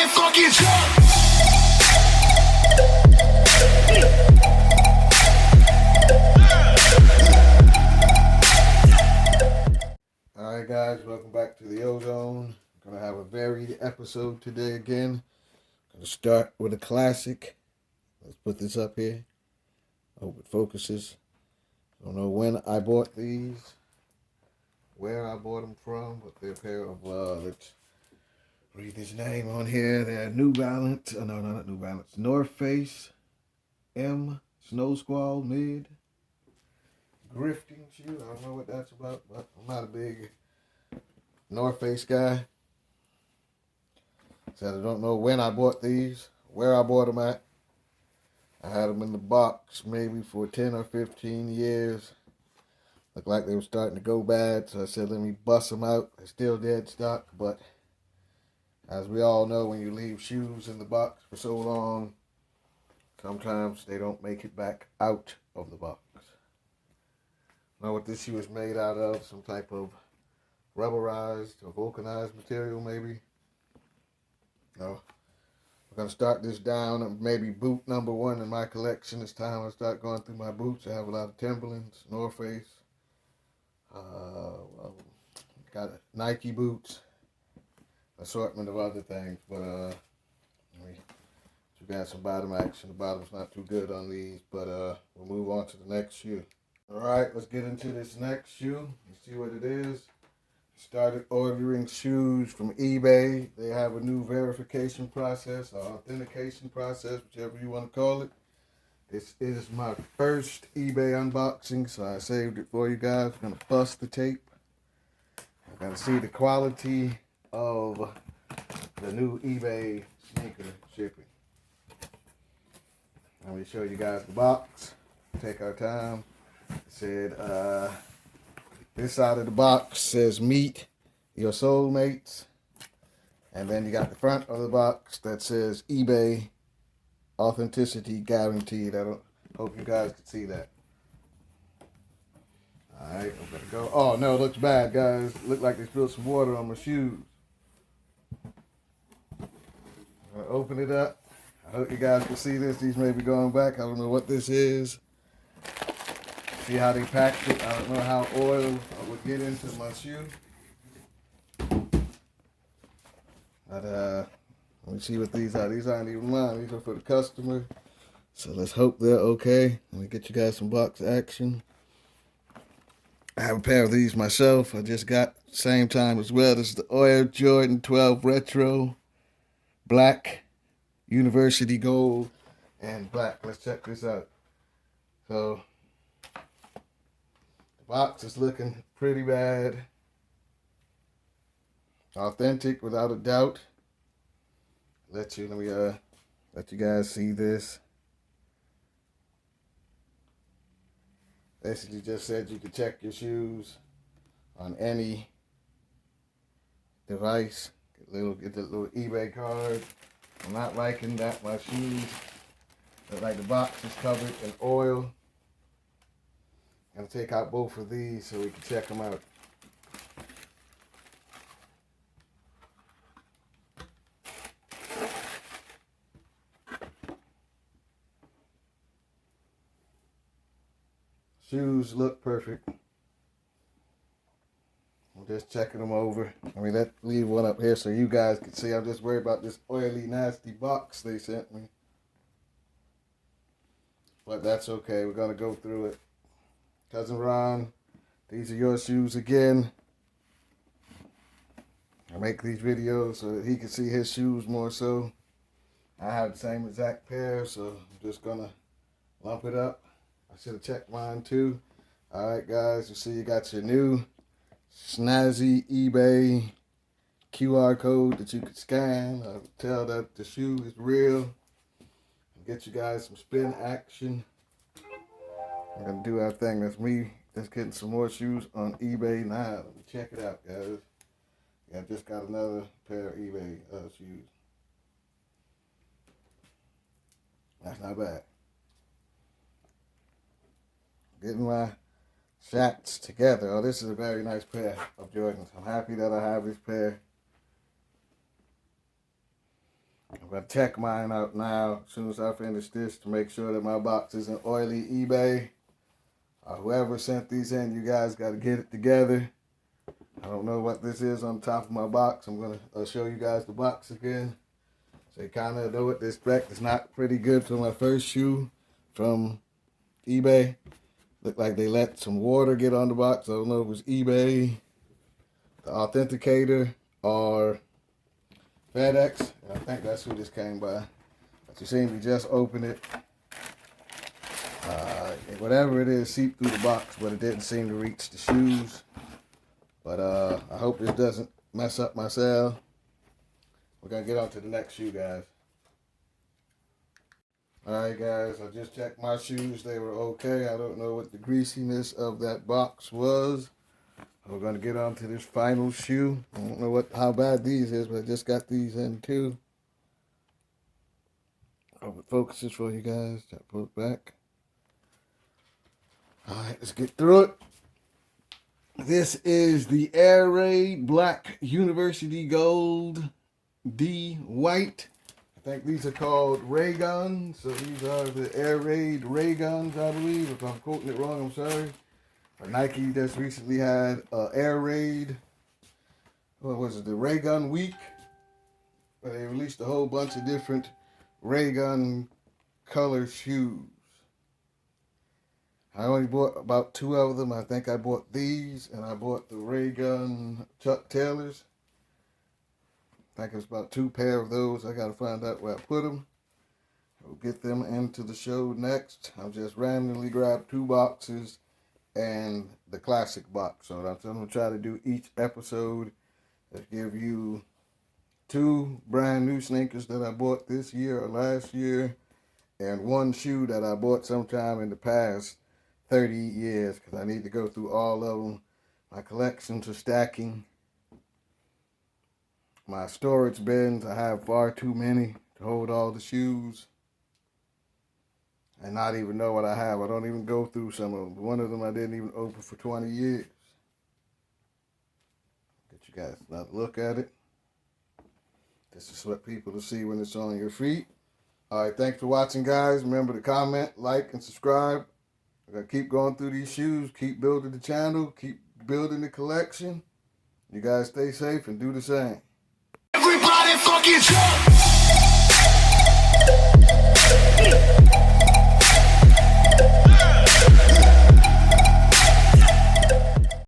my fucking truck. Alright guys, welcome back to the Ozone. I'm gonna have a varied episode today again. Gonna start with a classic. Let's put this up here. Hope it focuses. Don't know when I bought these, where I bought them from, but they're a pair of let's read this name on here. They're New Balance. Oh no, not New Balance. North Face M Snow Squall Mid Grifting shoe. I don't know what that's about, but I'm not a big North Face guy. Said I don't know when I bought these, where I bought them at. I had them in the box maybe for 10 or 15 years. Looked like they were starting to go bad, so I said let me bust them out. They're still dead stock, but as we all know, when you leave shoes in the box for so long, sometimes they don't make it back out of the box. I know what this shoe is made out of, some type of rubberized or vulcanized material maybe. No. We're going to start this down at maybe boot number 1 in my collection. It's time I start going through my boots. I have a lot of Timberlands, North Face, got Nike boots, assortment of other things. But we got some bottom action. The bottom's not too good on these, but we'll move on to the next shoe. All right, let's get into this next shoe. You see what it is. Started ordering shoes from eBay. They have a new verification process, or authentication process, whichever you want to call it. This is my first eBay unboxing, so I saved it for you guys. I'm going to bust the tape. I'm going to see the quality of the new eBay sneaker shipping. Let me show you guys the box. Take our time. It said, this side of the box says meet your soulmates. And then you got the front of the box that says eBay authenticity guaranteed. I hope you guys can see that. Alright, I'm gonna go. Oh no, it looks bad, guys. Look like they spilled some water on my shoes. I'm gonna open it up. I hope you guys can see this. These may be going back. I don't know what this is. See how they packed it. I don't know how oil would get into my shoe. But let me see what these are. These aren't even mine. These are for the customer. So let's hope they're okay. Let me get you guys some box action. I have a pair of these myself. I just got same time as well. This is the Oil Jordan 12 Retro. Black, University Gold, and black. Let's check this out. So box is looking pretty bad. Authentic without a doubt. Let you guys see this. Basically just said you could check your shoes on any device. Get the little eBay card. I'm not liking that my shoes look like the box is covered in oil. I'm gonna take out both of these so we can check them out. Shoes look perfect. I'm just checking them over. Let's leave one up here so you guys can see. I'm just worried about this oily, nasty box they sent me. But that's okay. We're gonna go through it. Cousin Ron, these are your shoes again. I make these videos so that he can see his shoes more so. I have the same exact pair, so I'm just gonna lump it up. I should have checked mine too. Alright guys, you see you got your new snazzy eBay QR code that you can scan. I'll tell that the shoe is real. Get you guys some spin action. I'm gonna do our thing. That's me just getting some more shoes on eBay now. Let me check it out, guys. Yeah, I just got another pair of eBay shoes. That's not bad. Getting my shots together. Oh, this is a very nice pair of Jordans. I'm happy that I have this pair. going to check mine out now as soon as I finish this to make sure that my box isn't oily. eBay, whoever sent these in, you guys got to get it together. I don't know what this is on top of my box. I'm going to show you guys the box again, so you kind of know what to expect. It's not pretty good for my first shoe from eBay. Looked like they let some water get on the box. I don't know if it was eBay, the authenticator, or FedEx. I think that's who this came by. But you see me just open it. Whatever it is seeped through the box, but it didn't seem to reach the shoes. But I hope this doesn't mess up my sale. We're going to get on to the next shoe, guys. Alright, guys, I just checked my shoes. They were okay. I don't know what the greasiness of that box was. We're going to get on to this final shoe. I don't know how bad these is, but I just got these in too. Hope it focuses for you guys. Try to pull it back. Alright, let's get through it. This is the Air Raid Black University Gold D White. I think these are called ray guns. So these are the Air Raid ray guns, I believe. If I'm quoting it wrong, I'm sorry. Nike just recently had Air Raid, what was it, the Ray Gun Week, where they released a whole bunch of different ray gun color shoes. I only bought about 2 of them. I think I bought these, and I bought the ray gun Chuck Taylors. I think it's about 2 pair of those. I got to find out where I put them. We'll get them into the show next. I'll just randomly grab 2 boxes and the classic box. So that's what I'm going to try to do each episode. Is give you 2 brand new sneakers that I bought this year or last year, and 1 shoe that I bought sometime in the past 30 years, because I need to go through all of them. My collections are stacking. My storage bins, I have far too many to hold all the shoes and not even know what I have. I don't even go through some of them. One of them I didn't even open for 20 years. Get you guys another look at it. This is what people will see when it's on your feet. All right, thanks for watching, guys. Remember to comment, like, and subscribe. We're going to keep going through these shoes, keep building the channel, keep building the collection. You guys stay safe and do the same. Everybody fucking jump!